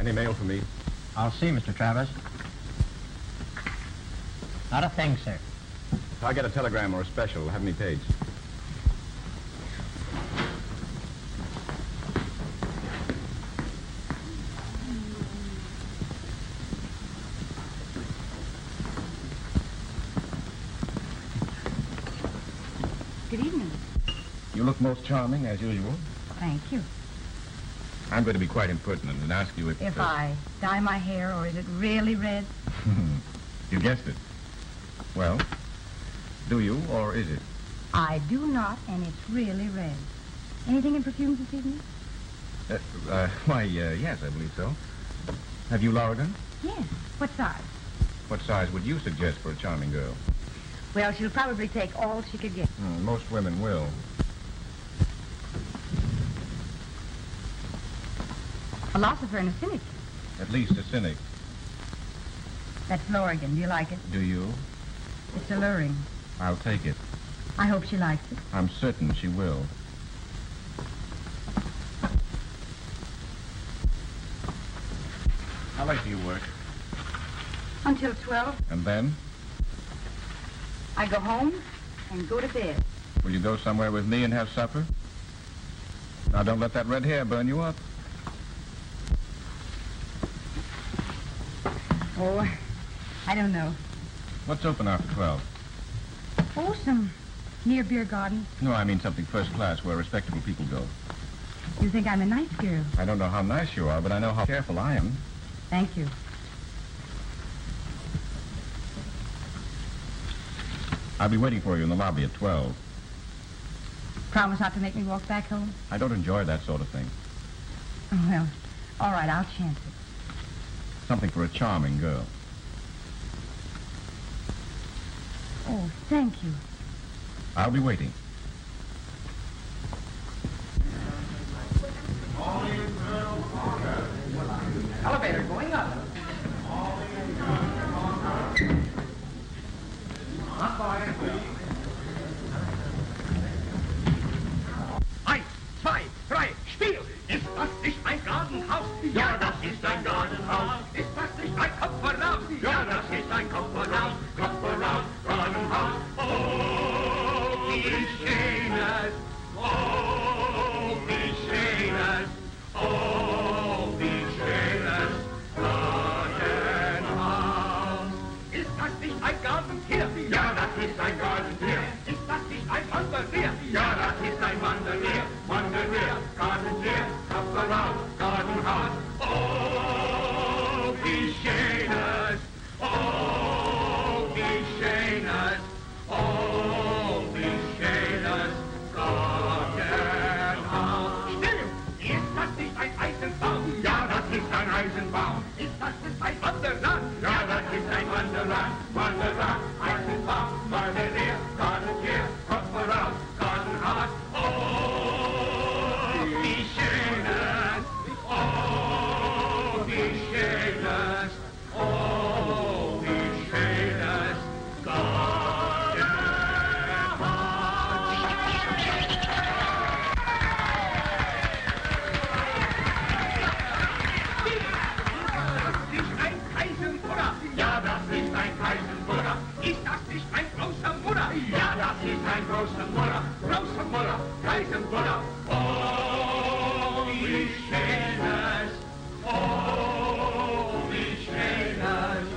Any mail for me? I'll see, Mr. Travers. Not a thing, sir. If I get a telegram or a special, have me paged. Good evening. You look most charming, as usual. Thank you. I'm going to be quite impertinent and ask you if... If I dye my hair, or is it really red? You guessed it. Well, do you, or is it? I do not, and it's really red. Anything in perfumes this evening? Yes, I believe so. Have you Lorigan? Yes. What size? What size would you suggest for a charming girl? Well, she'll probably take all she could get. Most women will. Philosopher and a cynic. At least a cynic. That's Lorigan. Do you like it? Do you? It's alluring. I'll take it. I hope she likes it. I'm certain she will. How late do you work? Until 12. And then? I go home and go to bed. Will you go somewhere with me and have supper? Now, don't let that red hair burn you up. Oh, I don't know. What's open after 12? Oh, some near beer garden. No, I mean something first class where respectable people go. You think I'm a nice girl? I don't know how nice you are, but I know how careful I am. Thank you. I'll be waiting for you in the lobby at 12. Promise not to make me walk back home? I don't enjoy that sort of thing. Oh, well, all right, I'll chance it. Something for a charming girl. Oh, thank you. I'll be waiting. Elevator going up. Not far. 1, 2, 3, Spiel! Ist das nicht ein Gartenhaus? Ja, das ist ein Gartenhaus. Ist das nicht ein Kopf voraus? Ja, das ist ein Kopf voraus. Kopf voraus, Gartenhaus. Oh, wie schön es! Oh, wie schön es! Oh, wie schön es! Gartenhaus. Ist das nicht ein Gartentier? Ja, das ist ein Gartentier. Ist das nicht ein Wandertier? Ja, das ist ein Wandertier. Wandertier, Gartentier, Kopf voraus, Gartenhaus. Oh, wie schön es! Oh, wie schön es! Oh, wie schön es! Gartenhaus. Still! Ist das nicht ein Eisenbaum? Ja, das ist ein Eisenbaum. Ist das nicht ein Wanderrad? Ja, das ist ein Wanderrad. Wanderrad, Eisenbaum, Wandertier, Gartentier, Kopf voraus, Gartenhaus. Oh, wie schön es! Oh, wie schön es! Oh, wie schön es! Ja, das ist ein Kaisenbuddha. Ist das nicht ein großer Buddha? Ja, das ist ein großer Buddha. Großer Buddha, Kaisenbuddha. Oh, wie schön es! Oh, wie schön es!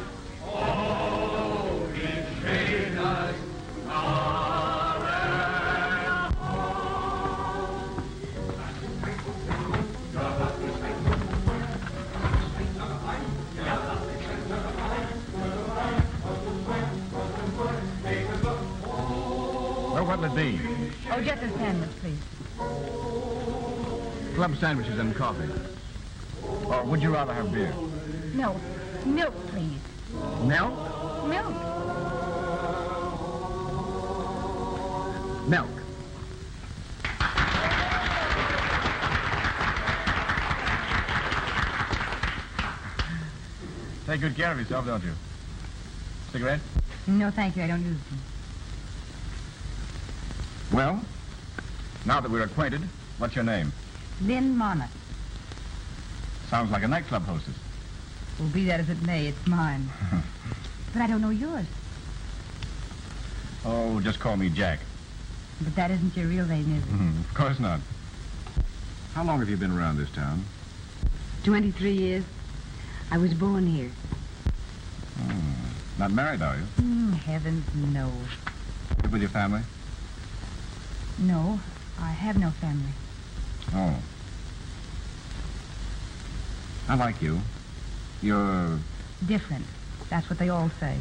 Oh, wie schön es! Well, what'll it be? Oh, just a sandwich, please. Club sandwiches and coffee. Or would you rather have beer? Milk. Milk, please. Milk? Milk. Milk. Take good care of yourself, don't you? Cigarette? No, thank you. I don't use them. Well, now that we're acquainted, what's your name? Lynn Monmouth. Sounds like a nightclub hostess. Well, be that as it may, it's mine. But I don't know yours. Oh, just call me Jack. But that isn't your real name, is it? Of course not. How long have you been around this town? 23 years. I was born here. Not married, are you? Heavens, no. Live with your family? No, I have no family. Oh. I like you. You're... Different. That's what they all say.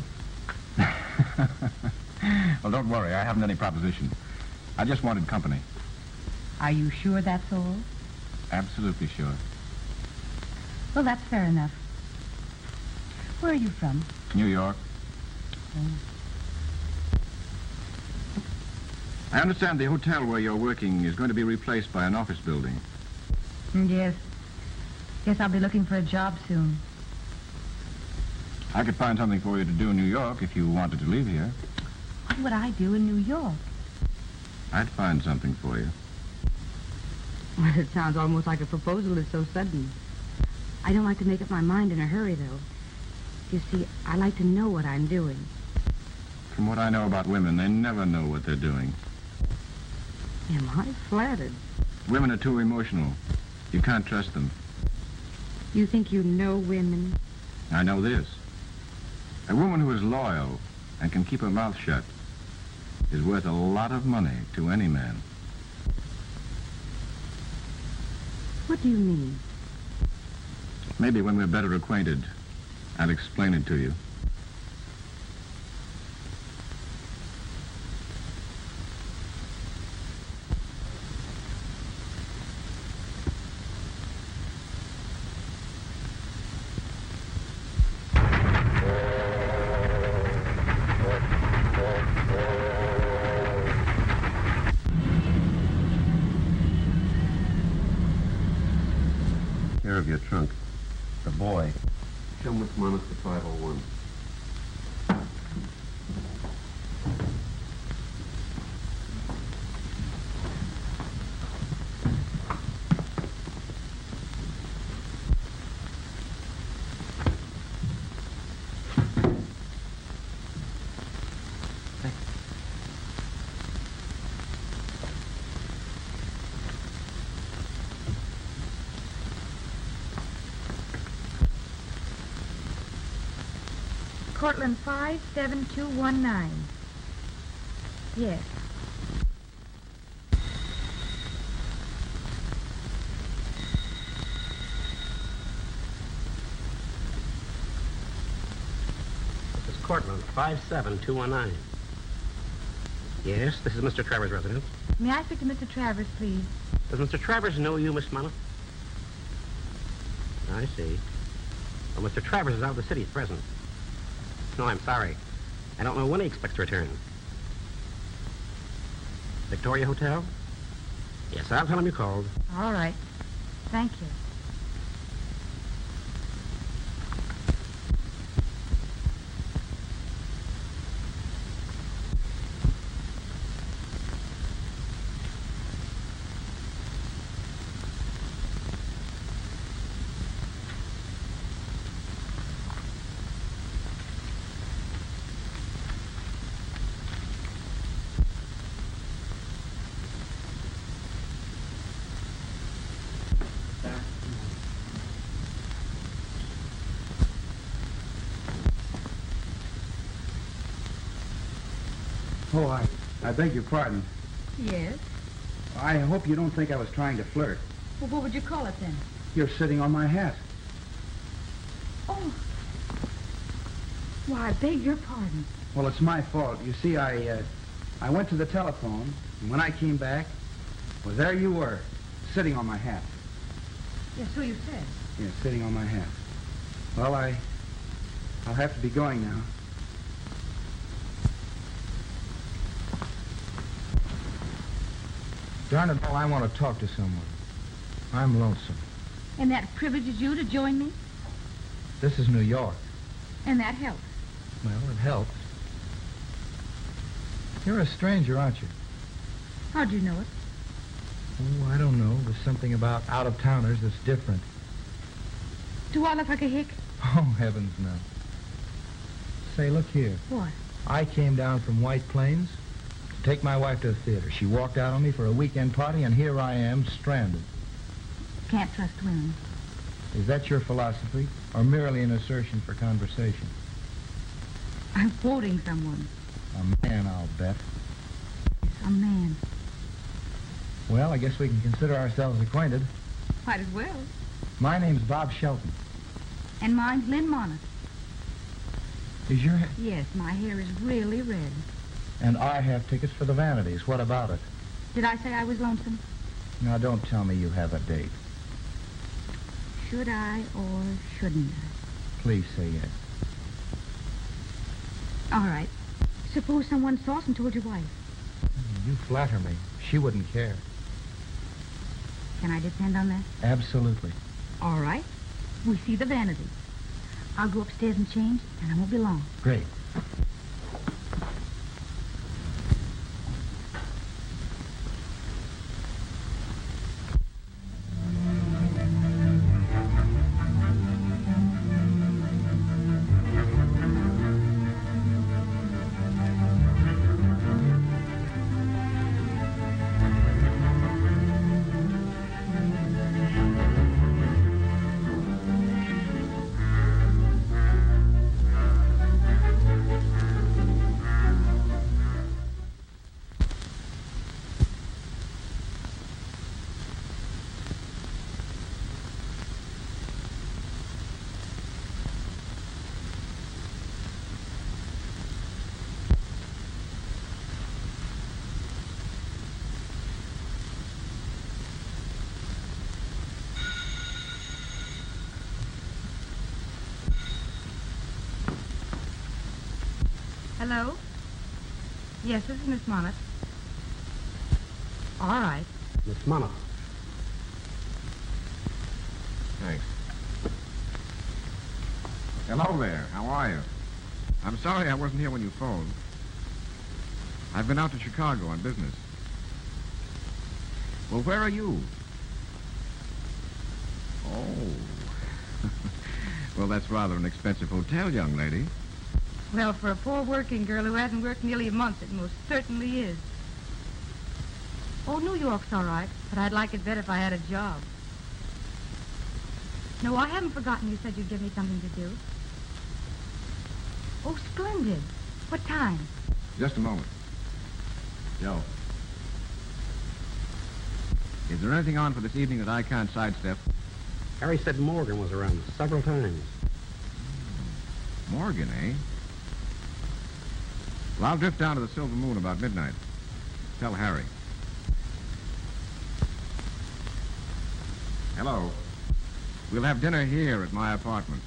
Well, don't worry. I haven't any proposition. I just wanted company. Are you sure that's all? Absolutely sure. Well, that's fair enough. Where are you from? New York. I understand the hotel where you're working is going to be replaced by an office building. Yes. Guess I'll be looking for a job soon. I could find something for you to do in New York if you wanted to leave here. What would I do in New York? I'd find something for you. Well, it sounds almost like a proposal is so sudden. I don't like to make up my mind in a hurry, though. You see, I like to know what I'm doing. From what I know about women, they never know what they're doing. Am I flattered? Women are too emotional. You can't trust them. You think you know women? I know this. A woman who is loyal and can keep her mouth shut is worth a lot of money to any man. What do you mean? Maybe when we're better acquainted, I'll explain it to you. Of your trunk. The boy. Show him what's minus the 501. Cortland 57219. Yes. This is Cortland 57219. Yes, this is Mr. Travers' residence. May I speak to Mr. Travers, please? Does Mr. Travers know you, Miss Monmouth? I see. Well, Mr. Travers is out of the city at present. No, I'm sorry. I don't know when he expects to return. Victoria Hotel? Yes, I'll tell him you called. All right. Thank you. Oh, I beg your pardon. Yes? I hope you don't think I was trying to flirt. Well, what would you call it then? You're sitting on my hat. Oh. Why, I beg your pardon. Well, it's my fault. You see, I went to the telephone, and when I came back, well, there you were, sitting on my hat. Yes, so you said. Yeah, sitting on my hat. Well, I'll have to be going now. Darn it all, I want to talk to someone. I'm lonesome. And that privileges you to join me? This is New York. And that helps. Well, it helps. You're a stranger, aren't you? How'd you know it? Oh, I don't know. There's something about out-of-towners that's different. Do I look like a hick? Oh, heavens, no. Say, look here. What? I came down from White Plains to take my wife to the theater. She walked out on me for a weekend party, and here I am, stranded. Can't trust women. Is that your philosophy, or merely an assertion for conversation? I'm quoting someone. A man, I'll bet. A man. Well, I guess we can consider ourselves acquainted. Might as well. My name's Bob Shelton. And mine's Lynn Monmouth. Is your... Yes, my hair is really red. And I have tickets for the Vanities. What about it? Did I say I was lonesome? Now, don't tell me you have a date. Should I or shouldn't I? Please say yes. All right. Suppose someone saw us and told your wife. You flatter me. She wouldn't care. Can I depend on that? Absolutely. All right. We see the Vanities. I'll go upstairs and change, and I won't be long. Great. Hello? Yes, this is Miss Monmouth. All right. Miss Monmouth. Thanks. Hello there. How are you? I'm sorry I wasn't here when you phoned. I've been out to Chicago on business. Well, where are you? Oh. Well, that's rather an expensive hotel, young lady. Well, for a poor working girl who hasn't worked nearly a month, it most certainly is. Oh, New York's all right, but I'd like it better if I had a job. No, I haven't forgotten you said you'd give me something to do. Oh, splendid. What time? Just a moment. Joe. Is there anything on for this evening that I can't sidestep? Harry said Morgan was around several times. Morgan, eh? Well, I'll drift down to the Silver Moon about midnight. Tell Harry. Hello. We'll have dinner here at my apartment.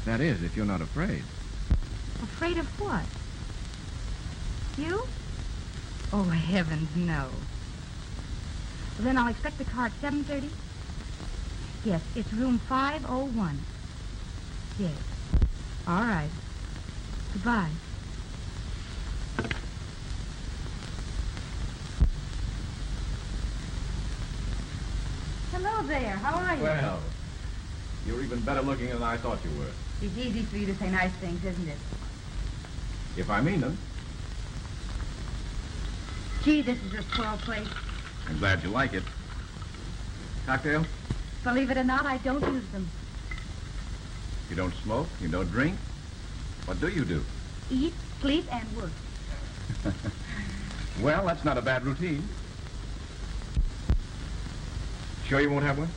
That is, if you're not afraid. Afraid of what? You? Oh, heavens, no. Well, then I'll expect the car at 7:30? Yes, it's room 501. Yes. All right. Goodbye. Hello there. How are you? Well, you're even better looking than I thought you were. It's easy for you to say nice things, isn't it? If I mean them. Gee, this is a swell place. I'm glad you like it. Cocktail? Believe it or not, I don't use them. You don't smoke? You don't drink? What do you do? Eat, sleep, and work. Well, that's not a bad routine. Sure you won't have one?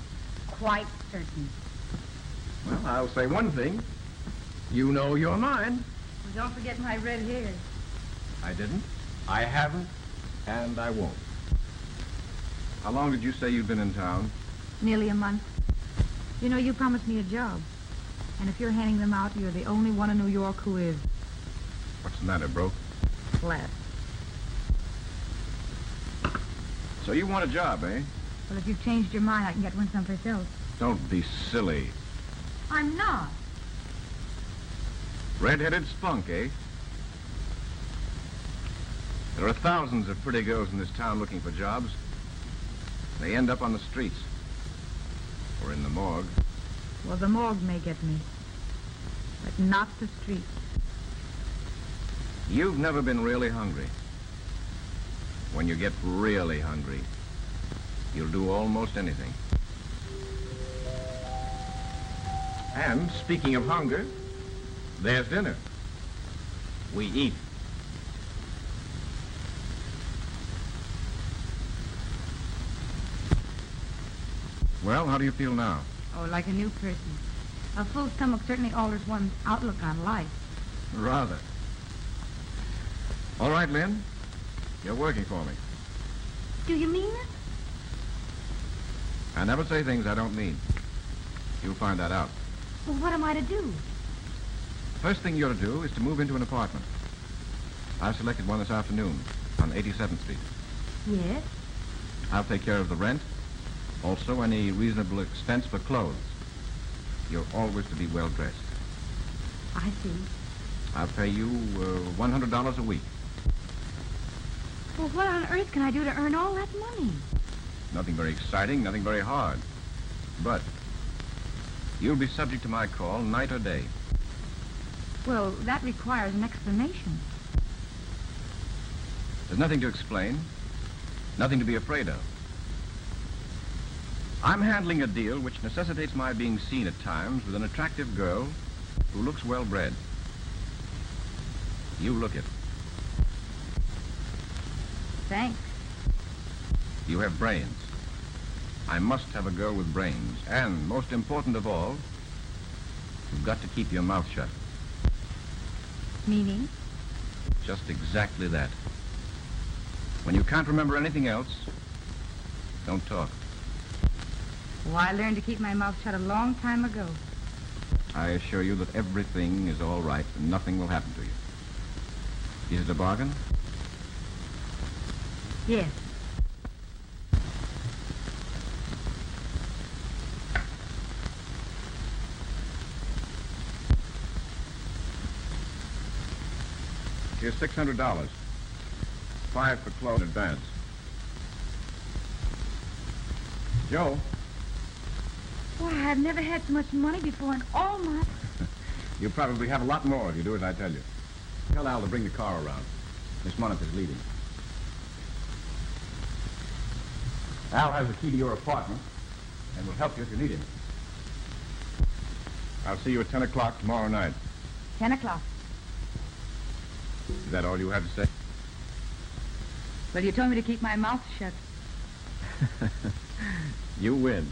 Quite certain. Well, I'll say one thing. You know you're mine. Well, don't forget my red hair. I didn't. I haven't. And I won't. How long did you say you'd been in town? Nearly a month. You know, you promised me a job. And if you're handing them out, you're the only one in New York who is. What's the matter, bro? Flat. So you want a job, eh? Well, if you've changed your mind, I can get one someplace else. Don't be silly. I'm not. Red-headed spunk, eh? There are thousands of pretty girls in this town looking for jobs. They end up on the streets. Or in the morgue. Well, the morgue may get me, but not the street. You've never been really hungry. When you get really hungry, you'll do almost anything. And speaking of hunger, there's dinner. We eat. Well, how do you feel now? Oh, like a new person. A full stomach certainly alters one's outlook on life. Rather. All right, Lynn. You're working for me. Do you mean it? I never say things I don't mean. You'll find that out. Well, what am I to do? First thing you're to do is to move into an apartment. I've selected one this afternoon on 87th Street. Yes? I'll take care of the rent. Also, any reasonable expense for clothes. You're always to be well dressed. I see. I'll pay you $100 a week. Well, what on earth can I do to earn all that money? Nothing very exciting, nothing very hard. But you'll be subject to my call night or day. Well, that requires an explanation. There's nothing to explain, nothing to be afraid of. I'm handling a deal which necessitates my being seen at times with an attractive girl who looks well-bred. You look it. Thanks. You have brains. I must have a girl with brains. And, most important of all, you've got to keep your mouth shut. Meaning? Just exactly that. When you can't remember anything else, don't talk. Well, I learned to keep my mouth shut a long time ago. I assure you that everything is all right and nothing will happen to you. Is it a bargain? Yes. Here's $600. $5 for clothes in advance. Joe? Why, I've never had so much money before in all my... You'll probably have a lot more if you do as I tell you. Tell Al to bring the car around. Miss Monmouth is leading. Al has the key to your apartment and will help you if you need him. I'll see you at 10 o'clock tomorrow night. 10 o'clock. Is that all you have to say? Well, you told me to keep my mouth shut. You win.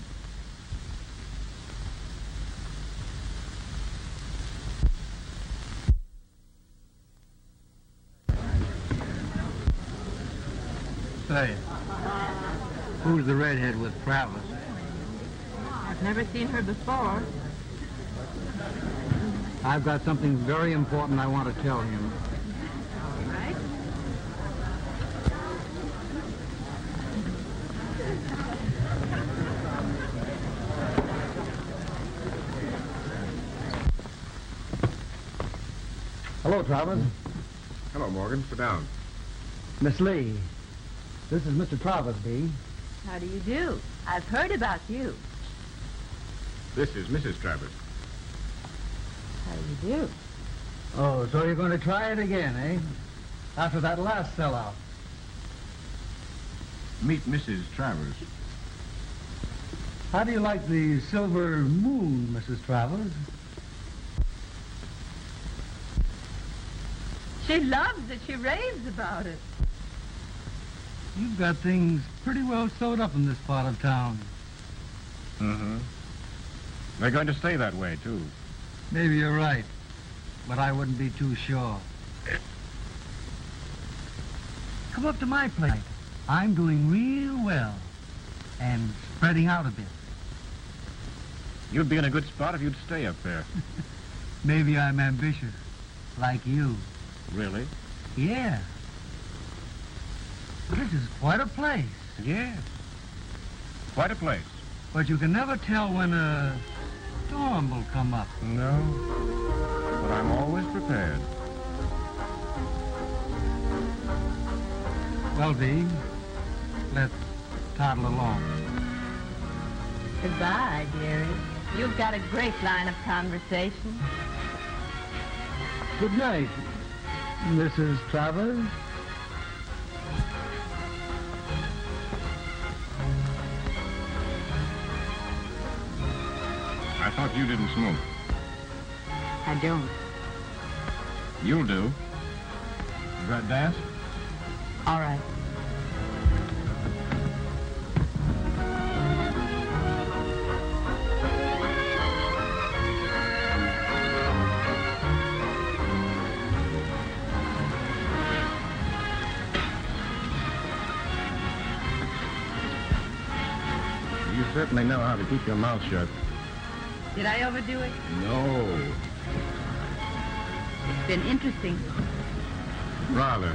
Say, who's the redhead with Travis? I've never seen her before. I've got something very important I want to tell him. All right. Hello, Travis. Hello, Morgan. Sit down. Miss Lee, this is Mr. Travis, B. How do you do? I've heard about you. This is Mrs. Travers. How do you do? Oh, so you're going to try it again, eh? After that last sellout. Meet Mrs. Travers. How do you like the silver moon, Mrs. Travers? She loves it. She raves about it. You've got things pretty well sewed up in this part of town. Mm-hmm. They're going to stay that way, too. Maybe you're right, but I wouldn't be too sure. Come up to my place. I'm doing real well and spreading out a bit. You'd be in a good spot if you'd stay up there. Maybe I'm ambitious, like you. Really? Yeah. This is quite a place. Yes. Quite a place. But you can never tell when a storm will come up. No. But I'm always prepared. Well, V, let's toddle along. Goodbye, dearie. You've got a great line of conversation. Good night, Mrs. Travers. I thought you didn't smoke. I don't. You'll do. You got gas? All right. You certainly know how to keep your mouth shut. Did I overdo it? No. It's been interesting. Rather.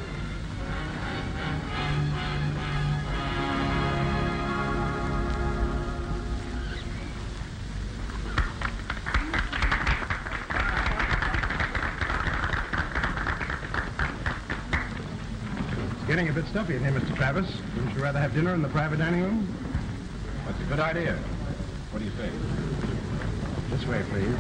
It's getting a bit stuffy in here, Mr. Travis. Wouldn't you rather have dinner in the private dining room? That's a good idea. What do you say? This way, please.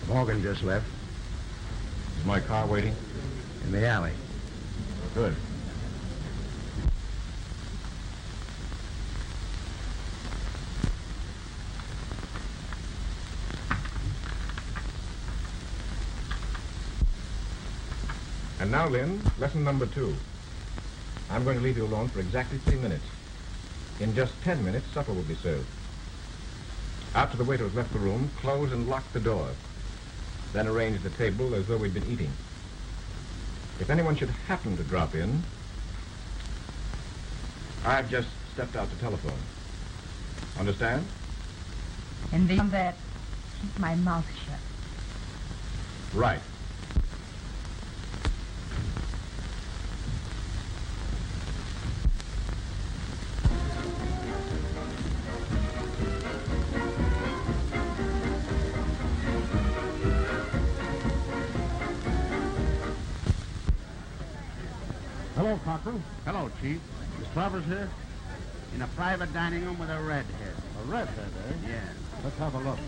Morgan just left. Is my car waiting? In the alley. Good. And now, Lynn, lesson number 2. I'm going to leave you alone for exactly 3 minutes. In just 10 minutes, supper will be served. After the waiter has left the room, close and lock the door. Then arrange the table as though we'd been eating. If anyone should happen to drop in, I've just stepped out to telephone. Understand? And beyond that, keep my mouth shut. Right. Hello, Cochran. Hello, Chief. Is Travers here? In a private dining room with a redhead. A redhead, eh? Yeah. Let's have a look.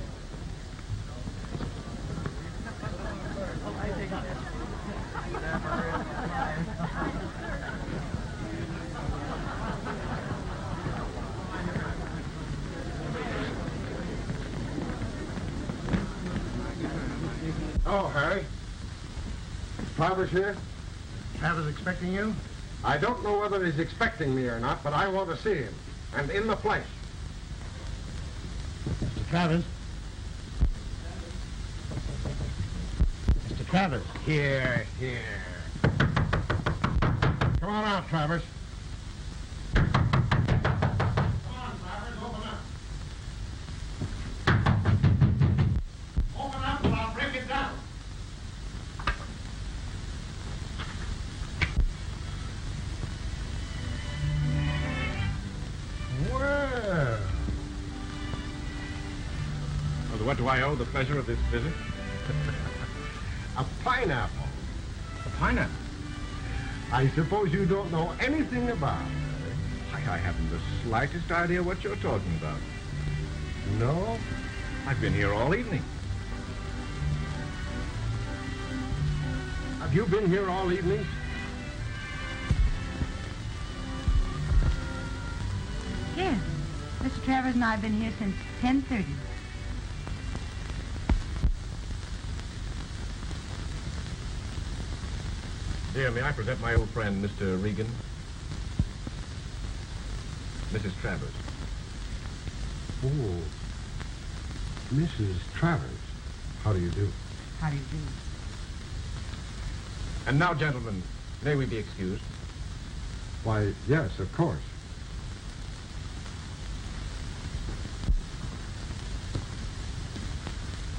Oh, Harry. Travers here? Travers expecting you? I don't know whether he's expecting me or not, but I want to see him. And in the flesh. Mr. Travers? Mr. Travers? Here. Come on out, Travers. Come on, Travers, open up. Open up and I'll break it down. Well, what do I owe the pleasure of this visit? A pineapple. A pineapple. I suppose you don't know anything about it. I haven't the slightest idea what you're talking about. No? I've been here all evening. Have you been here all evening? Yes. Mr. Travers and I have been here since 10:30. Dear, may I present my old friend, Mr. Regan? Mrs. Travers. Oh, Mrs. Travers. How do you do? How do you do? And now, gentlemen, may we be excused? Why, yes, of course.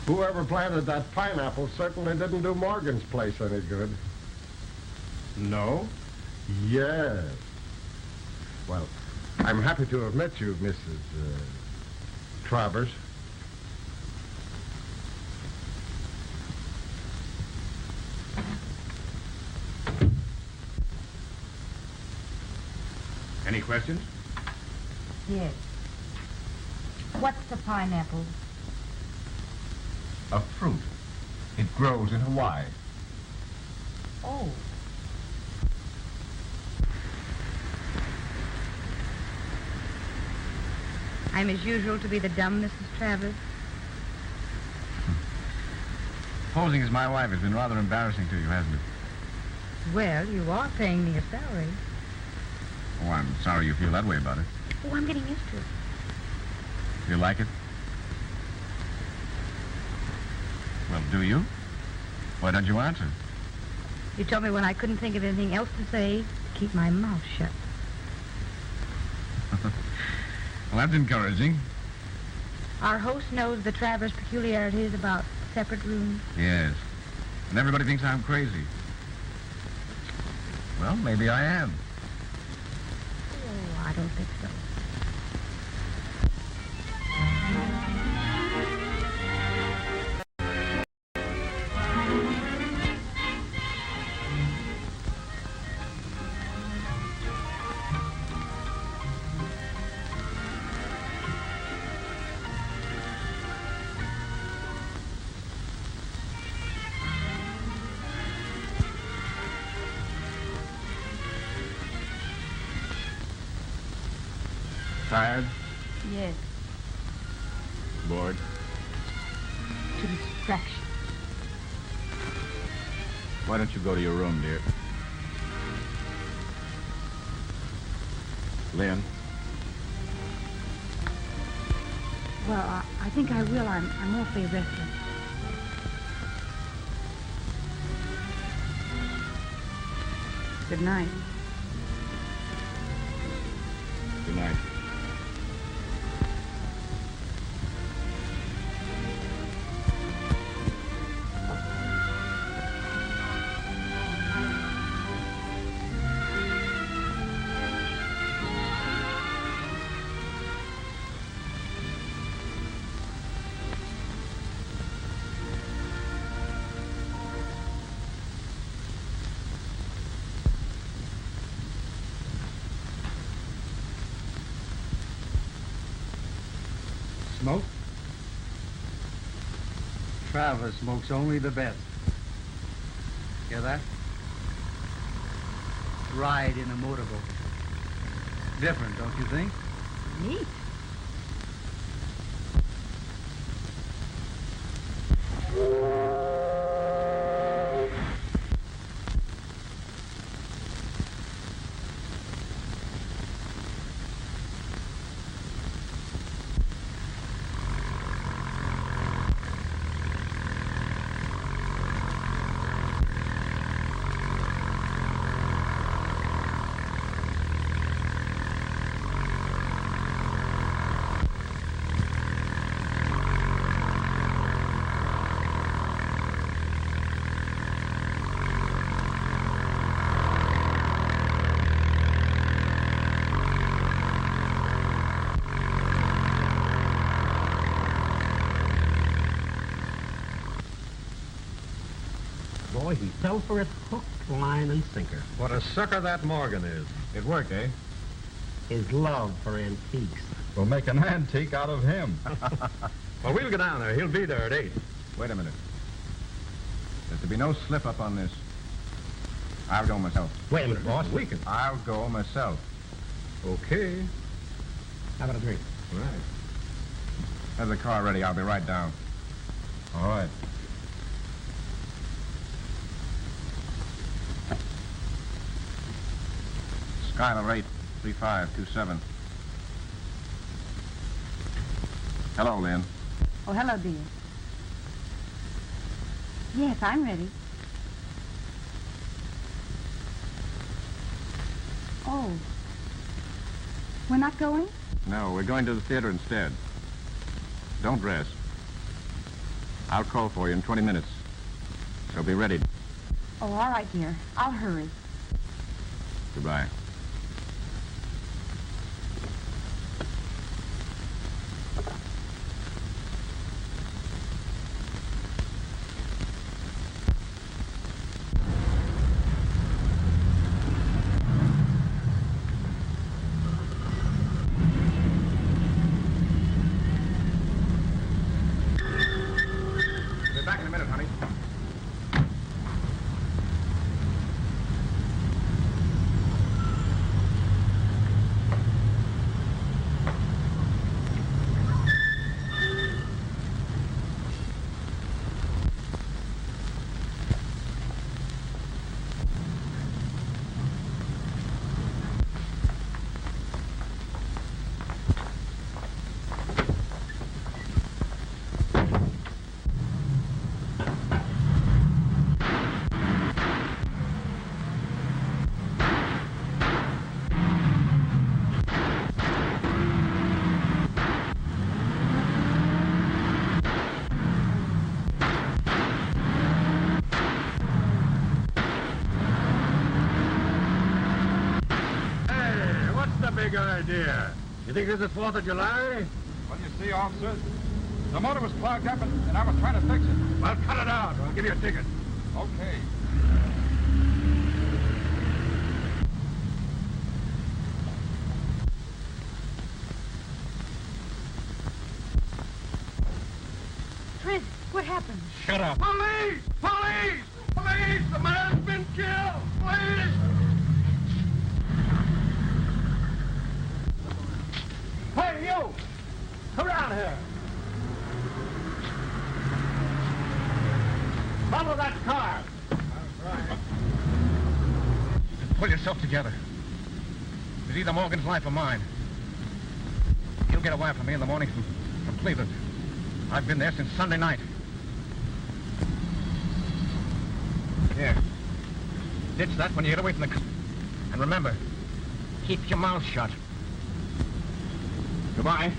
Whoever planted that pineapple certainly didn't do Morgan's place any good. No. Yes. Well, I'm happy to have met you, Mrs. Travers. Any questions? Yes. What's a pineapple? A fruit. It grows in Hawaii. Oh. I'm as usual to be the dumb Mrs. Travers. Posing as my wife has been rather embarrassing to you, hasn't it? Well, you are paying me a salary. Oh, I'm sorry you feel that way about it. Oh, I'm getting used to it. You like it? Well, do you? Why don't you answer? You told me when I couldn't think of anything else to say, to keep my mouth shut. Well, that's encouraging. Our host knows the Travers peculiarities about separate rooms. Yes. And everybody thinks I'm crazy. Well, maybe I am. Oh, I don't think so. Tired? Yes, Bored? to distraction. Why don't you go to your room, dear? Lynn? Well, I think I will. I'm awfully restless. Good night. Good night. Smoke? Travers smokes only the best. Hear that? Ride in a motorboat. Different, don't you think? Neat. Boy, he fell for it hook, line, and sinker. What a sucker that Morgan is. It worked, eh? His love for antiques. We'll make an antique out of him. Well, we'll go down there. He'll be there at 8. Wait a minute. There's to be no slip-up on this. I'll go myself. Wait a minute, boss. We can. I'll go myself. Okay. How about a drink? Right. Have the car ready. I'll be right down. All right. Skylar rate 3527. Hello, Lynn. Oh, hello, dear. Yes, I'm ready. Oh. We're not going? No, we're going to the theater instead. Don't dress. I'll call for you in 20 minutes. So be ready. Oh, all right, dear. I'll hurry. Goodbye. big idea. You think this is 4th of July? Well, you see, officer, the motor was clogged up and I was trying to fix it. Well, cut it out, or I'll give you a ticket. Okay. Chris, what happened? Shut up. Police! Police! Police! The man's been killed! Police! Hey, you! Come around here. Follow that car. Pull yourself together. It's either Morgan's life or mine. He'll get a wire from me in the morning from Cleveland. I've been there since Sunday night. Here. Ditch that when you get away from the car. And remember, keep your mouth shut. Goodbye.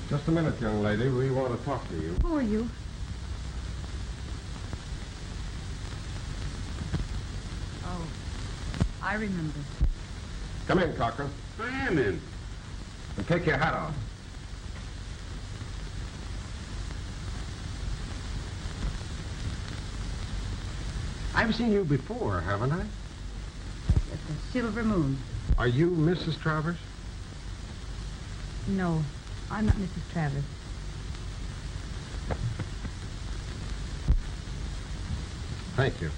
Just a minute, young lady. We want to talk to you. Who are you? Oh, I remember. Come in, Cochran. I am in. And take your hat off. I've seen you before, haven't I? It's a silver moon. Are you Mrs. Travers? No, I'm not Mrs. Travers. Thank you.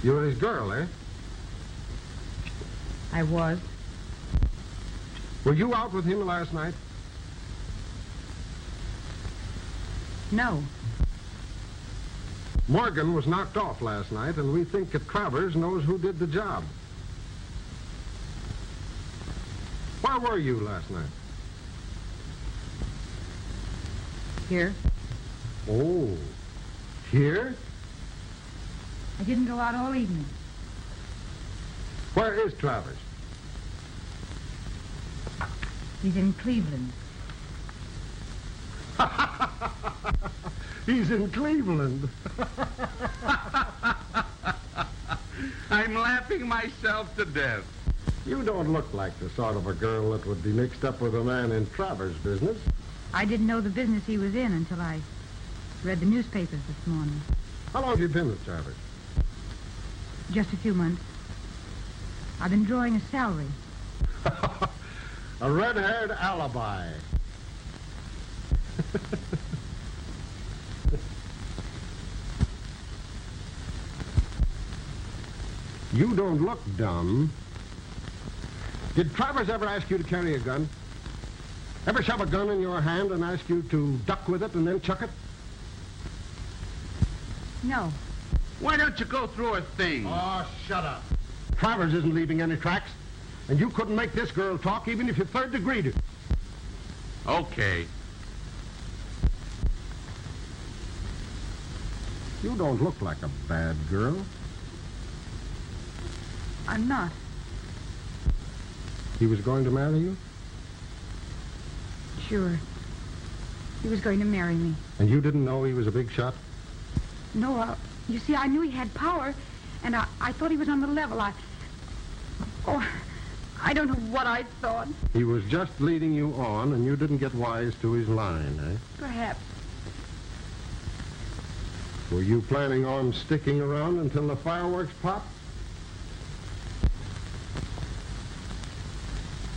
You're his girl, eh? I was. Were you out with him last night? No. Morgan was knocked off last night, and we think that Travers knows who did the job. Where were you last night? Here. Oh, here? I didn't go out all evening. Where is Travers? He's in Cleveland. He's in Cleveland. I'm laughing myself to death. You don't look like the sort of a girl that would be mixed up with a man in Travers' business. I didn't know the business he was in until I read the newspapers this morning. How long have you been with Travers? Just a few months. I've been drawing a salary. A red-haired alibi. You don't look dumb. Did Travers ever ask you to carry a gun? Ever shove a gun in your hand and ask you to duck with it and then chuck it? No. Why don't you go through a thing? Oh, shut up. Travers isn't leaving any tracks, and you couldn't make this girl talk even if you third degreed her. Okay. You don't look like a bad girl. I'm not. He was going to marry you? Sure. He was going to marry me. And you didn't know he was a big shot? No, you see, I knew he had power, and I thought he was on the level. I don't know what I thought. He was just leading you on, and you didn't get wise to his line, eh? Perhaps. Were you planning on sticking around until the fireworks pop?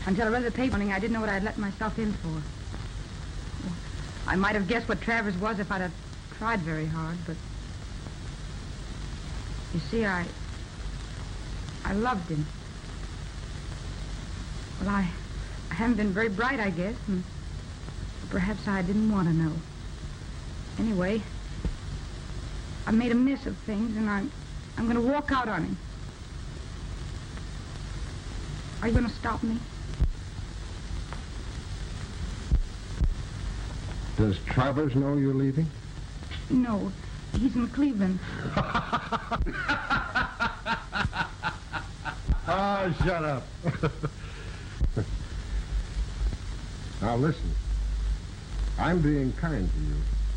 Until I read the paper, I didn't know what I'd let myself in for. I might have guessed what Travers was if I'd have tried very hard, but You see, I loved him. Well, I haven't been very bright, I guess, and perhaps I didn't want to know. Anyway, I made a mess of things, and I'm going to walk out on him. Are you going to stop me? Does Travers know you're leaving? No, he's in Cleveland. Oh, shut up. Now, listen. I'm being kind to you,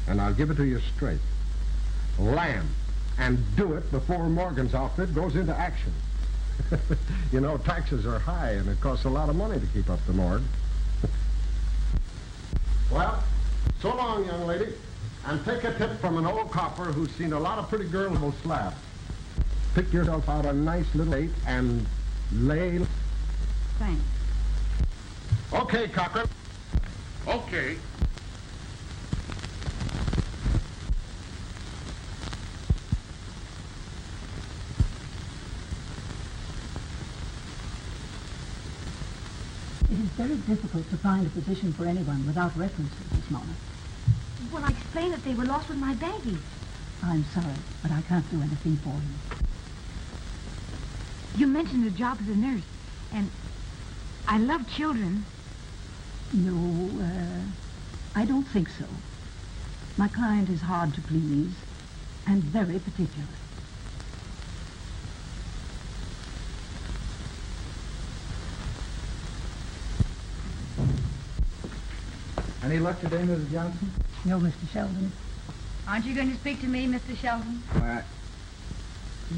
and I'll give it to you straight. Land, and do it before Morgan's outfit goes into action. You know, taxes are high, and it costs a lot of money to keep up the morgue. Well, so long, young lady, and take a tip from an old copper who's seen a lot of pretty girls will slap. Pick yourself out a nice little date and lay... Thanks. Okay, Cochran. Okay. It is very difficult to find a position for anyone without references, Miss Mona. Well, I explained that they were lost with my baggage. I'm sorry, but I can't do anything for you. You mentioned a job as a nurse, and I love children. No, I don't think so. My client is hard to please and very particular. Any luck today, Mrs. Johnson? No, Mr. Sheldon. Aren't you going to speak to me, Mr. Sheldon?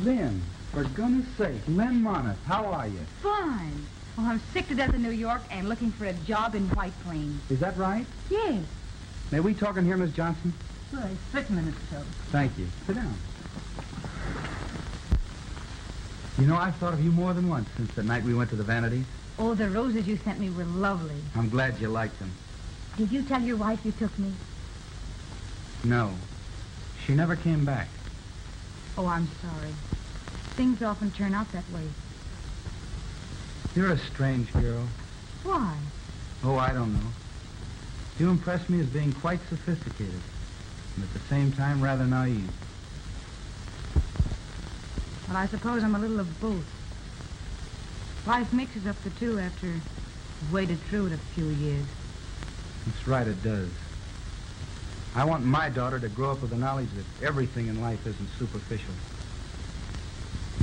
Lynn, for goodness sake, Lynn Monmouth, how are you? Fine. Well, I'm sick to death in New York and looking for a job in White Plains. Is that right? Yes. May we talk in here, Miss Johnson? Well, certainly, Mr. Sheldon. Thank you. Sit down. You know, I've thought of you more than once since the night we went to the Vanities. Oh, the roses you sent me were lovely. I'm glad you liked them. Did you tell your wife you took me? No. She never came back. Oh, I'm sorry. Things often turn out that way. You're a strange girl. Why? Oh, I don't know. You impress me as being quite sophisticated, and at the same time rather naive. Well, I suppose I'm a little of both. Life mixes up the two after you've waded through it a few years. That's right, it does. I want my daughter to grow up with the knowledge that everything in life isn't superficial.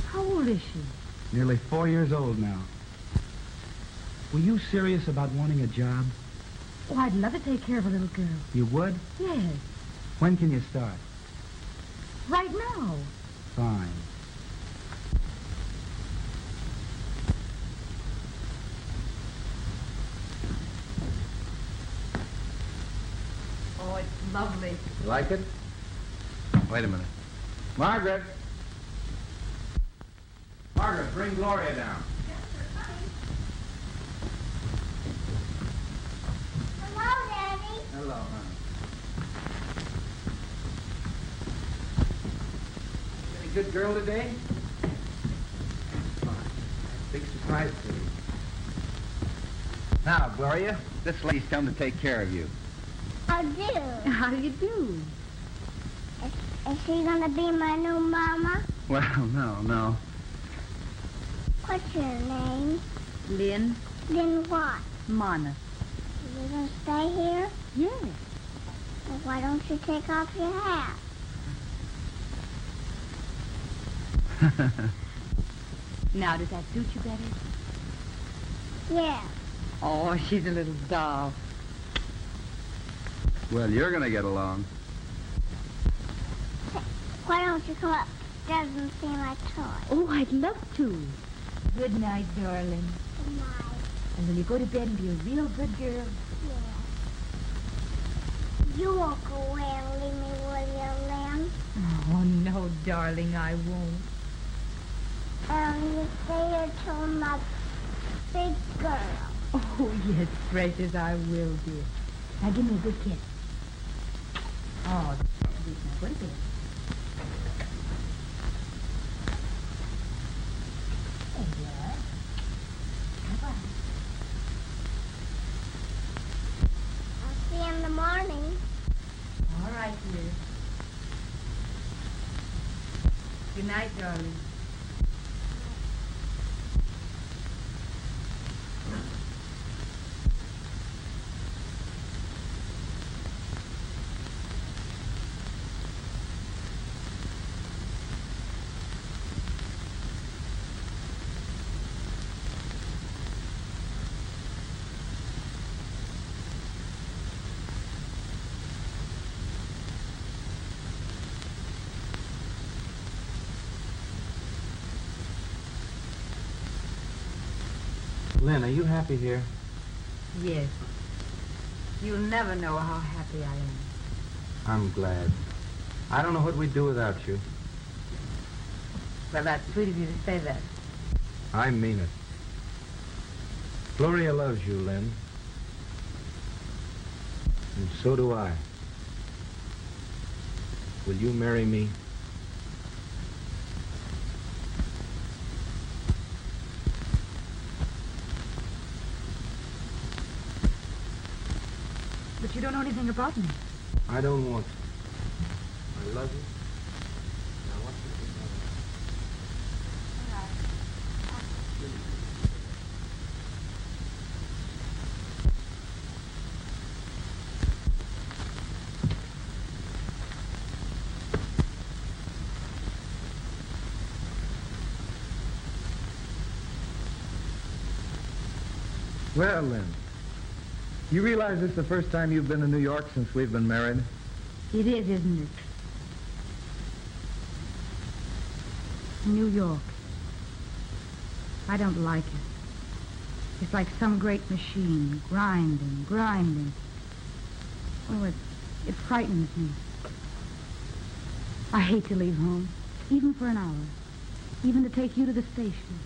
How old is she? Nearly 4 years old now. Were you serious about wanting a job? Oh, I'd love to take care of a little girl. You would? Yes. When can you start? Right now. Fine. Oh, it's lovely. You like it? Wait a minute. Margaret! Margaret, bring Gloria down. Hello, Daddy. Hello, honey. Any good girl today? Fine. Big surprise for you. Now, Gloria, this lady's come to take care of you. How do? How do you do? Is she gonna be my new mama? Well, no. What's your name? Lynn. Then what? Mona. You gonna stay here? Yes. Well, why don't you take off your hat? Now, does that suit you better? Yeah. Oh, she's a little doll. Well, you're going to get along. Why don't you come up? Doesn't seem like toy. Oh, I'd love to. Good night, darling. Good night. And when you go to bed and be a real good girl. Yeah. You won't go away and leave me, will you, Lynn? Oh, no, darling, I won't. You stay here till I'm a big girl. Oh, yes, precious, I will, dear. Now, give me a good kiss. Oh, sweet. Now, go to bed. right, dear. Good night, darling. Lynn, are you happy here? Yes. You'll never know how happy I am. I'm glad. I don't know what we'd do without you. Well, that's sweet of you to say that. I mean it. Gloria loves you, Lynn. And so do I. Will you marry me? But you don't know anything about me. I don't want to. I love you. And I want you to be my wife. Well, Lynn, you realize this is the first time you've been in New York since we've been married? It is, isn't it? New York. I don't like it. It's like some great machine, grinding, grinding. Oh, it frightens me. I hate to leave home, even for an hour, even to take you to the station.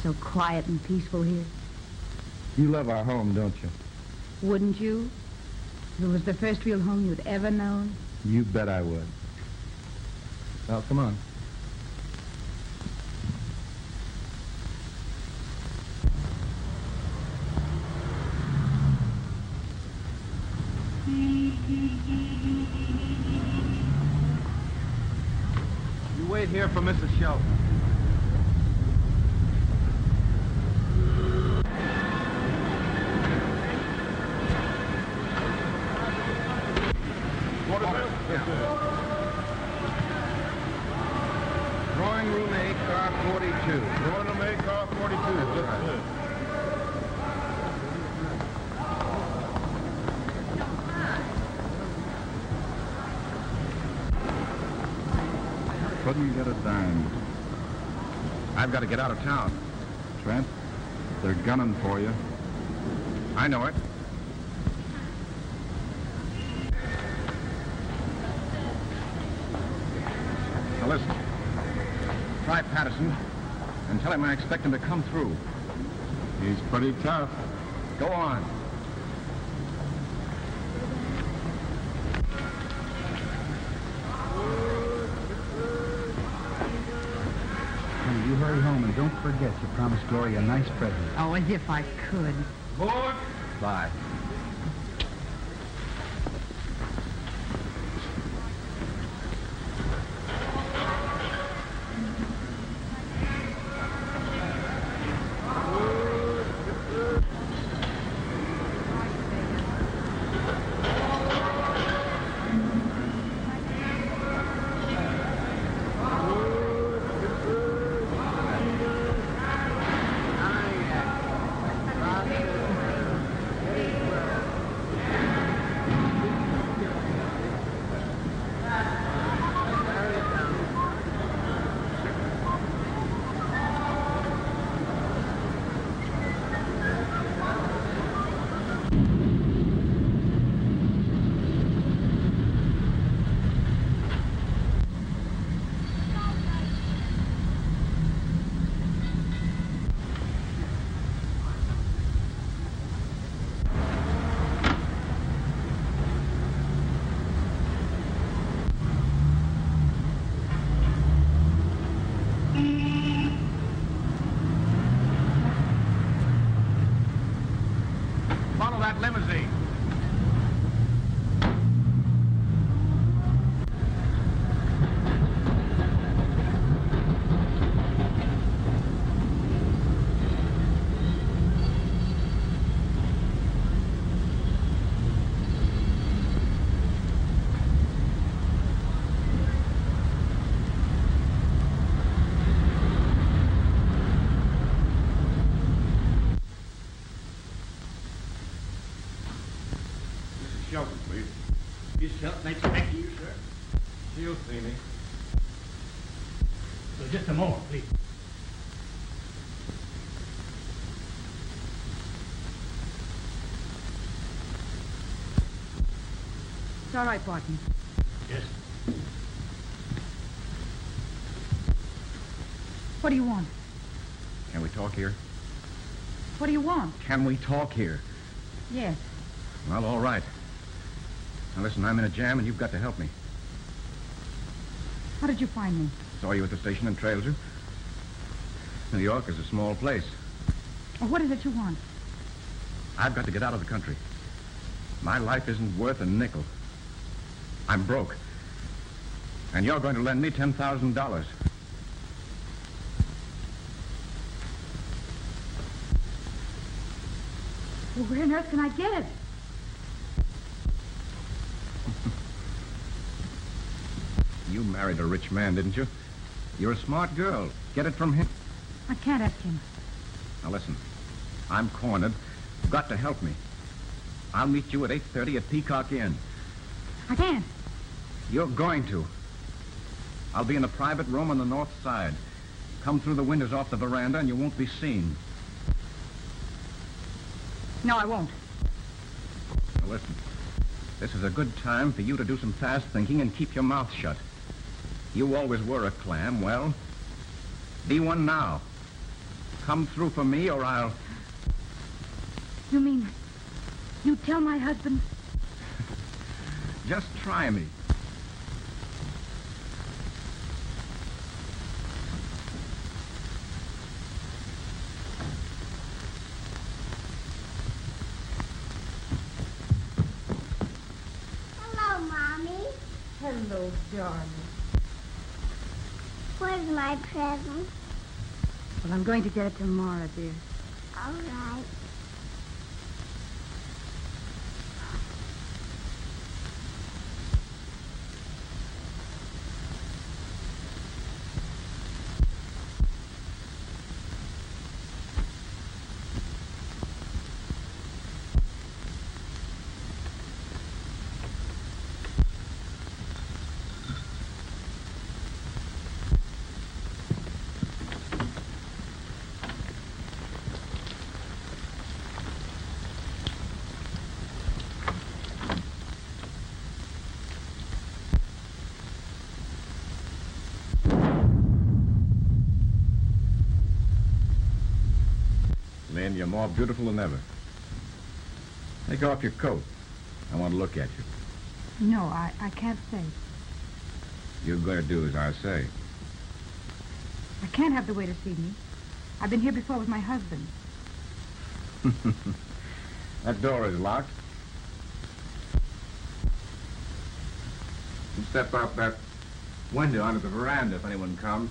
So quiet and peaceful here. You love our home, don't you? Wouldn't you? If it was the first real home you'd ever known. You bet I would. Well, come on. You wait here for Mrs. Shelton. Drawing room A, car 42. Drawing room A, car 42. That's it. Couldn't get a dime. I've got to get out of town. Trent, they're gunning for you. I know it. Now listen. Try Patterson and tell him I expect him to come through. He's pretty tough. Go on. Honey, you hurry home and don't forget you promised Gloria a nice present. Oh, as if I could. Board. Bye. Follow that limousine. Shelton, please. Miss Shelton, nice to meet you, sir. She'll see me. So just a moment, please. It's all right, Barton. Yes. What do you want? Can we talk here? What do you want? Can we talk here? Yes. Well, all right. Now, listen, I'm in a jam, and you've got to help me. How did you find me? Saw you at the station and trailed you. New York is a small place. Well, what is it you want? I've got to get out of the country. My life isn't worth a nickel. I'm broke. And you're going to lend me $10,000. Well, where on earth can I get it? You married a rich man, didn't you? You're a smart girl. Get it from him. I can't ask him. Now, listen. I'm cornered. You've got to help me. I'll meet you at 8:30 at Peacock Inn. I can't. You're going to. I'll be in a private room on the north side. Come through the windows off the veranda and you won't be seen. No, I won't. Now, listen. This is a good time for you to do some fast thinking and keep your mouth shut. You always were a clam. Well, be one now. Come through for me or I'll... You mean you tell my husband? Just try me. Hello, Mommy. Hello, darling. Where's my present? Well, I'm going to get it tomorrow, dear. All right. Lynn, you're more beautiful than ever. Take off your coat. I want to look at you. No, I can't stay. You're going to do as I say. I can't have the waiter see me. I've been here before with my husband. That door is locked. You step out that window onto the veranda if anyone comes.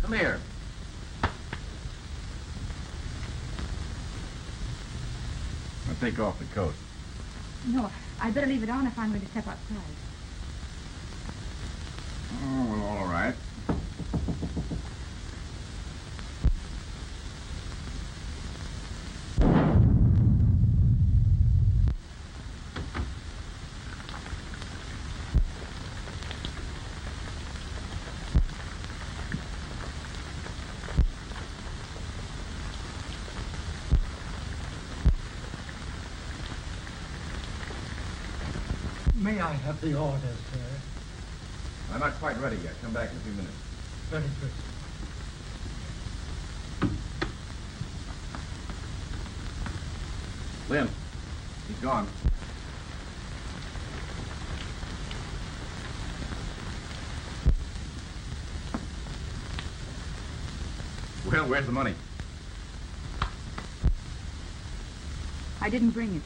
Come here. Now take off the coat. No, I'd better leave it on if I'm going to step outside. Oh, well, all right. May I have the order, sir? I'm not quite ready yet. Come back in a few minutes. Very good. Lynn, he's gone. Well, where's the money? I didn't bring it.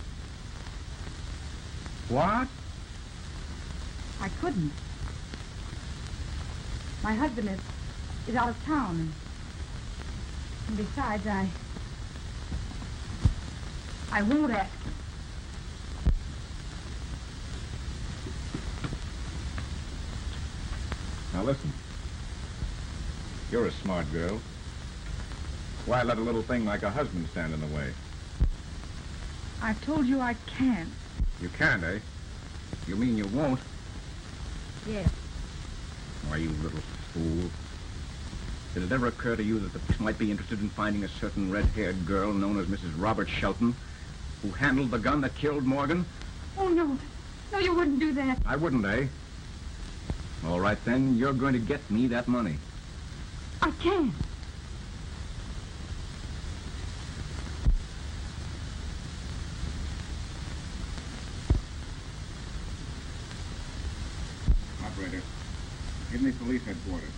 What? I couldn't. My husband is out of town. And besides, I won't ask him. Now listen. You're a smart girl. Why let a little thing like a husband stand in the way? I've told you I can't. You can't, eh? You mean you won't? Yes. Why, you little fool. Did it ever occur to you that the police might be interested in finding a certain red-haired girl known as Mrs. Robert Shelton, who handled the gun that killed Morgan? Oh, no. No, you wouldn't do that. I wouldn't, eh? All right, then, you're going to get me that money. I can't. Operator, give me police headquarters.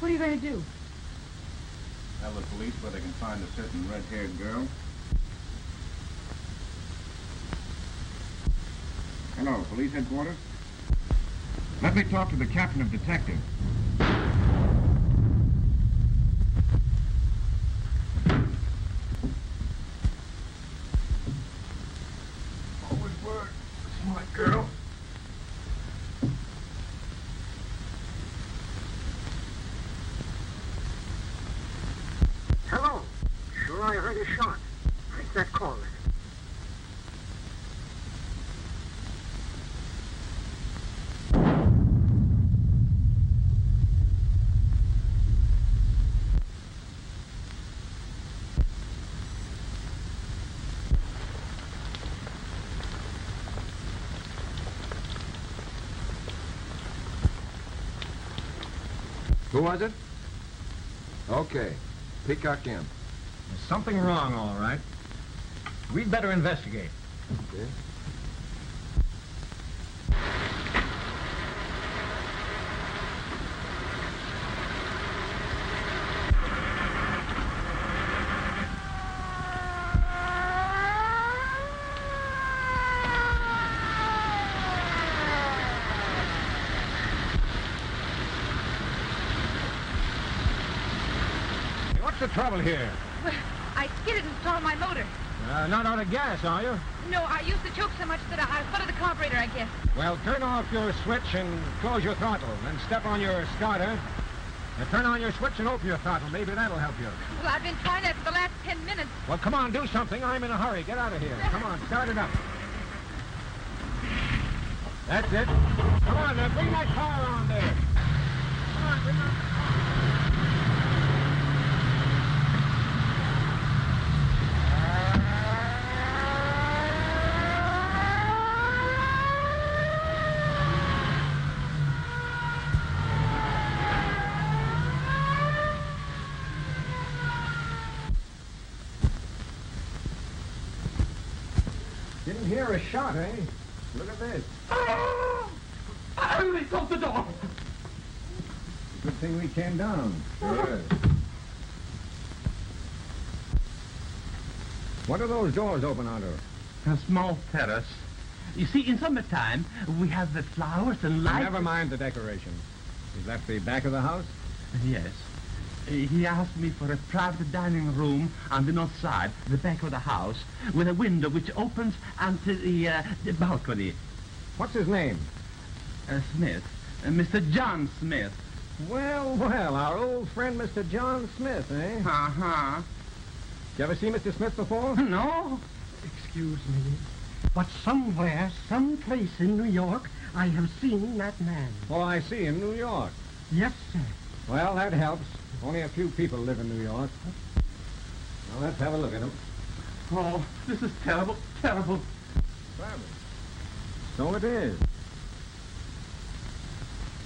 What are you going to do? Tell the police where they can find a certain red-haired girl. Hello, police headquarters? Let me talk to the captain of detectives. Always were a smart girl. Hello. Sure, I heard a shot. Take that call. Who was it? Okay. Peacock in. There's something wrong, all right. We'd better investigate. Okay. What's the trouble here? Well, I skidded and stalled my motor. Not out of gas, are you? No, I used the choke so much that I flooded the carburetor, I guess. Well, turn off your switch and close your throttle. Then step on your starter. Now turn on your switch and open your throttle. Maybe that'll help you. Well, I've been trying that for the last 10 minutes. Well, come on, do something. I'm in a hurry. Get out of here. Come on, start it up. That's it. Come on, now bring that car on there. Come on, bring on. Didn't hear a shot, eh? Look at this. They closed the door. Good thing we came down. Yes. What are those doors open onto? A small terrace. You see, in summertime, we have the flowers and lights. Never mind the decoration. Is that the back of the house? Yes. He asked me for a private dining room on the north side, the back of the house, with a window which opens onto the balcony. What's his name? Smith. Mr. John Smith. Well, well, our old friend Mr. John Smith, eh? Uh-huh. You ever see Mr. Smith before? No. Excuse me, but somewhere, someplace in New York, I have seen that man. Oh, I see, in New York. Yes, sir. Well, that helps. Only a few people live in New York. Now, let's have a look at him. Oh, this is terrible, terrible. Travis. So it is.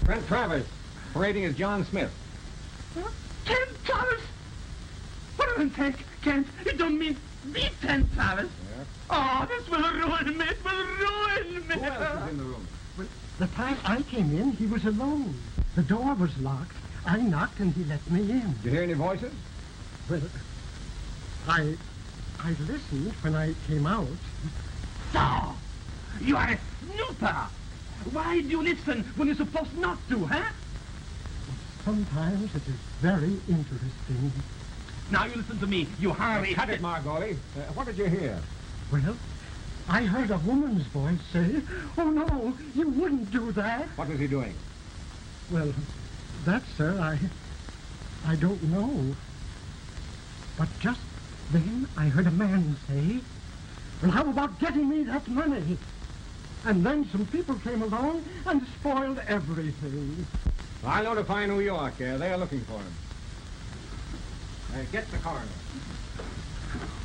Brent Travis, parading as John Smith. Kent Travis? What do you think, Kent? You don't mean me, Kent Travis? Yeah. Oh, this will ruin me. It will ruin me. Who else is in the room? Well, the time I came in, he was alone. The door was locked. I knocked and he let me in. Did you hear any voices? Well, I listened when I came out. So, you are a snooper. Why do you listen when you're supposed not to, huh? Sometimes it is very interesting. Now you listen to me, you hurry. Cut it, Margoli. What did you hear? Well, I heard a woman's voice say, "Oh, no, you wouldn't do that." What was he doing? Well, that, sir, I don't know. But just then I heard a man say, And how about getting me that money? And then some people came along and spoiled everything. I'll notify New York. They're looking for him. Get the coroner.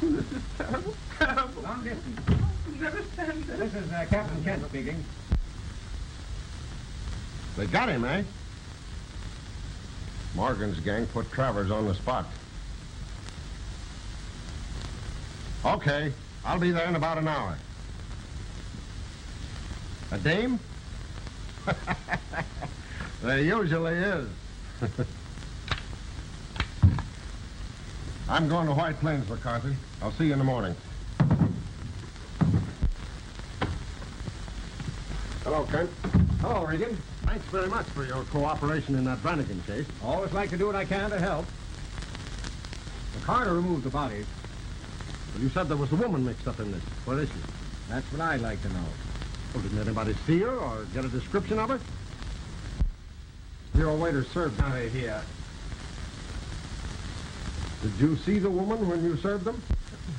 This is terrible, terrible. Long distance. I'll never stand this. This is Captain Kent speaking. They got him, eh? Morgan's gang put Travers on the spot. Okay, I'll be there in about an hour. A dame? There usually is. I'm going to White Plains, McCarthy. I'll see you in the morning. Hello, Kent. Hello, Regan. Thanks very much for your cooperation in that Brannigan case. Always like to do what I can to help. The coroner removed the bodies. Well, you said there was a woman mixed up in this. Where is she? That's what I'd like to know. Well, didn't anybody see her or get a description of her? Your waiter served down here. Did you see the woman when you served them?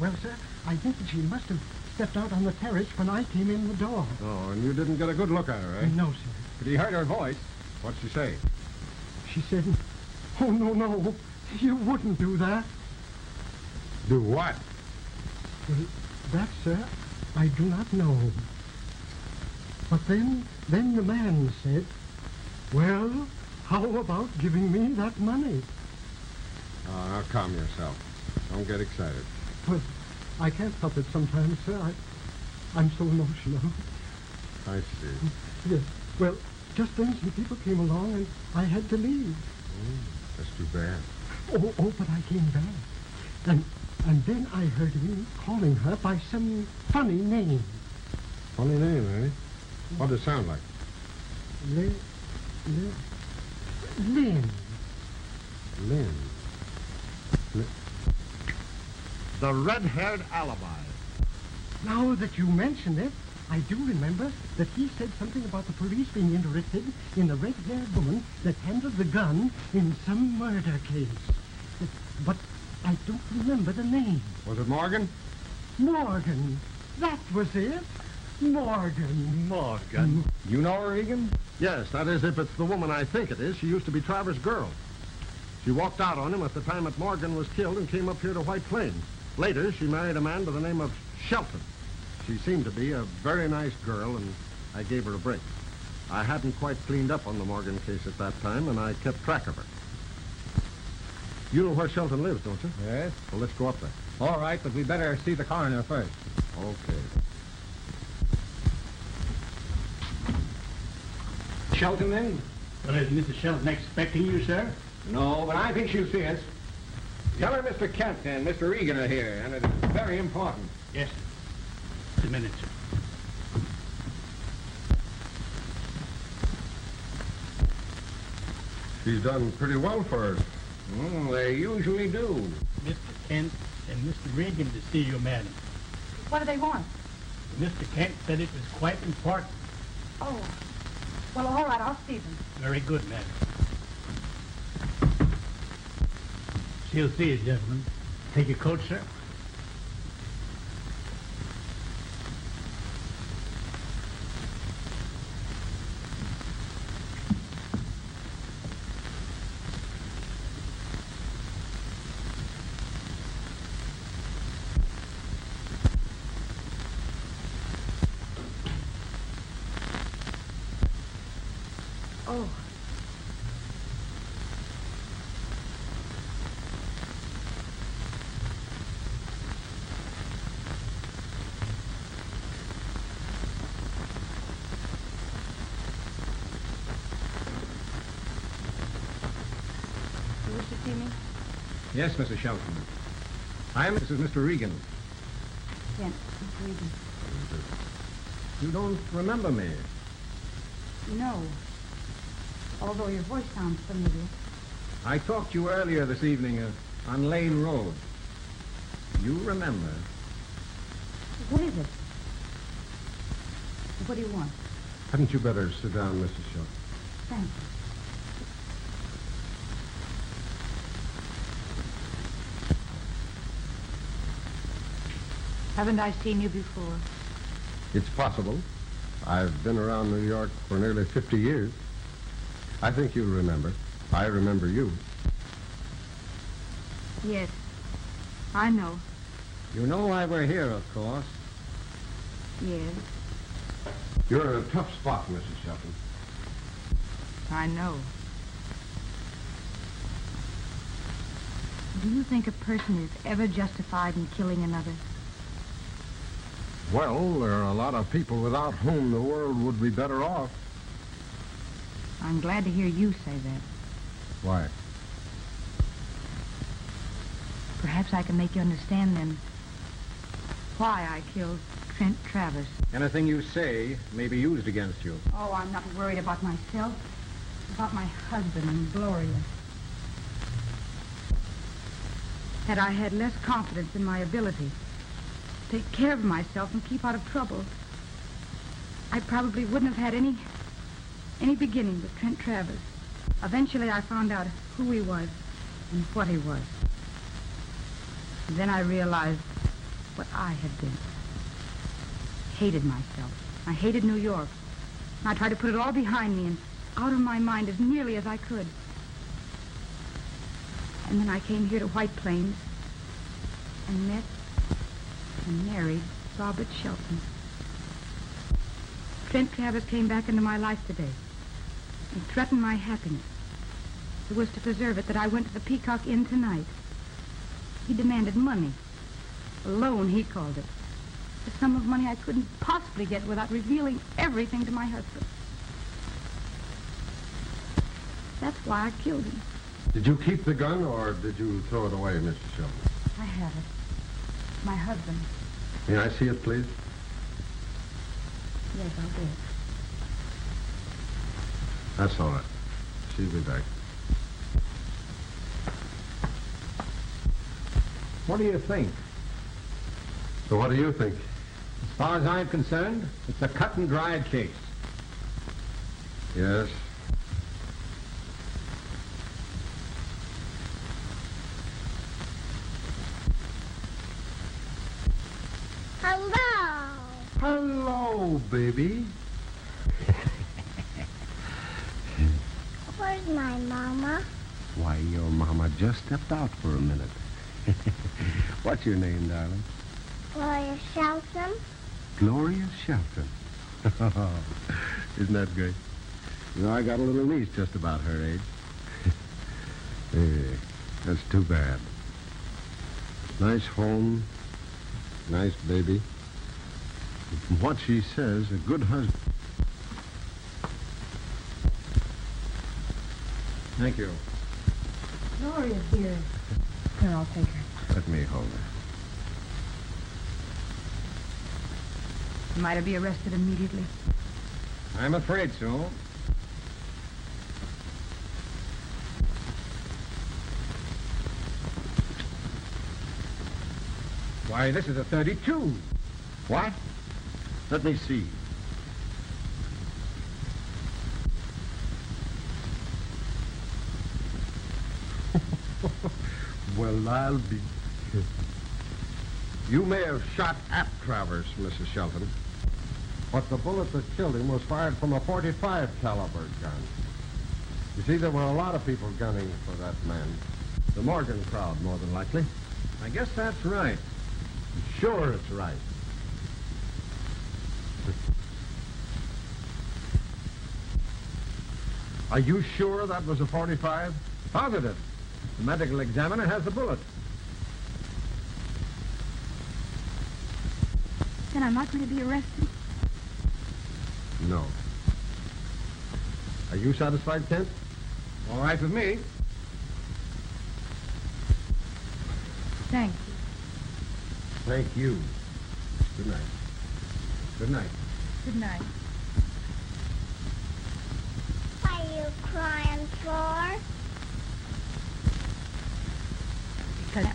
Well, sir, I think that she must have stepped out on the terrace when I came in the door. Oh, and you didn't get a good look at her, eh? No, sir. But he heard her voice. What'd she say? She said, "Oh, no, you wouldn't do that." Do what? Well, that, sir, I do not know. But then the man said, "Well, how about giving me that money?" Oh, now calm yourself. Don't get excited. Well, I can't help it sometimes, sir. I'm so emotional. I see. Yes. Well, just then some people came along and I had to leave. That's too bad. Oh, but I came back. And then I heard him calling her by some funny name. Funny name, eh? What does it sound like? Lynn. Lynn. The Red-Haired Alibi. Now that you mention it, I do remember that he said something about the police being interested in the red-haired woman that handled the gun in some murder case. But I don't remember the name. Was it Morgan? Morgan. That was it. Morgan. You know her, Regan? Yes, that is, if it's the woman I think it is. She used to be Travers' girl. She walked out on him at the time that Morgan was killed and came up here to White Plains. Later, she married a man by the name of Shelton. She seemed to be a very nice girl, and I gave her a break. I hadn't quite cleaned up on the Morgan case at that time, and I kept track of her. You know where Shelton lives, don't you? Yes. Well, let's go up there. All right, but we better see the coroner first. Okay. Shelton, then? Well, is Mrs. Shelton expecting you, sir? No, but I think she'll see us. Tell her Mr. Kent and Mr. Regan are here, and it's very important. Yes, sir. Just a minute, sir. She's done pretty well for her. They usually do. Mr. Kent and Mr. Regan to see you, madam. What do they want? Mr. Kent said it was quite important. Oh, well, all right, I'll see them. Very good, madam. She'll see you, gentlemen. Take your coat, sir. Oh. You wish to see me? Yes, Mrs. Shelton. This is Mr. Regan. Yes, Mr. Regan. You don't remember me? No. Although your voice sounds familiar. I talked to you earlier this evening on Lane Road. You remember? What is it? What do you want? Hadn't you better sit down, Mrs. Shelton? Thank you. Haven't I seen you before? It's possible. I've been around New York for nearly 50 years. I think you'll remember. I remember you. Yes, I know. You know why we're here, of course. Yes, You're in a tough spot, Mrs. Shelton. I know. Do you think a person is ever justified in killing another? Well, there are a lot of people without whom the world would be better off. I'm glad to hear you say that. Why? Perhaps I can make you understand then why I killed Trent Travers. Anything you say may be used against you. Oh, I'm not worried about myself. About my husband and Gloria. Had I had less confidence in my ability to take care of myself and keep out of trouble, I probably wouldn't have had any beginning with Trent Travers. Eventually I found out who he was and what he was. And then I realized what I had been. Hated myself. I hated New York. And I tried to put it all behind me and out of my mind as nearly as I could. And then I came here to White Plains and met and married Robert Shelton. Trent Travers came back into my life today and threatened my happiness. It was to preserve it that I went to the Peacock Inn tonight. He demanded money. A loan, he called it. A sum of money I couldn't possibly get without revealing everything to my husband. That's why I killed him. Did you keep the gun, or did you throw it away, Mrs. Shelton? I have it. My husband. May I see it, please? Yes, I'll do it. That's all right. She'll be back. What do you think? So what do you think? As far as I'm concerned, it's a cut and dried case. Yes. Hello. Hello, baby. Where's my mama? Why, your mama just stepped out for a minute. What's your name, darling? Gloria Shelton. Gloria Shelton. Isn't that great? You know, I got a little niece just about her age. Hey, that's too bad. Nice home, nice baby. And from what she says, a good husband. Thank you. Gloria's here. Here, I'll take her. Let me hold her. Might I be arrested immediately? I'm afraid so. Why, this is a 32. What? Let me see. Well, I'll be... You may have shot at Travers, Mrs. Shelton, but the bullet that killed him was fired from a .45 caliber gun. You see, there were a lot of people gunning for that man. The Morgan crowd, more than likely. I guess that's right. Sure it's right. Are you sure that was a .45? Positive. The medical examiner has the bullet. Then I'm not going to be arrested. No. Are you satisfied, Kent? All right with me. Thank you. Thank you. Good night. Good night. Good night. What are you crying for? Because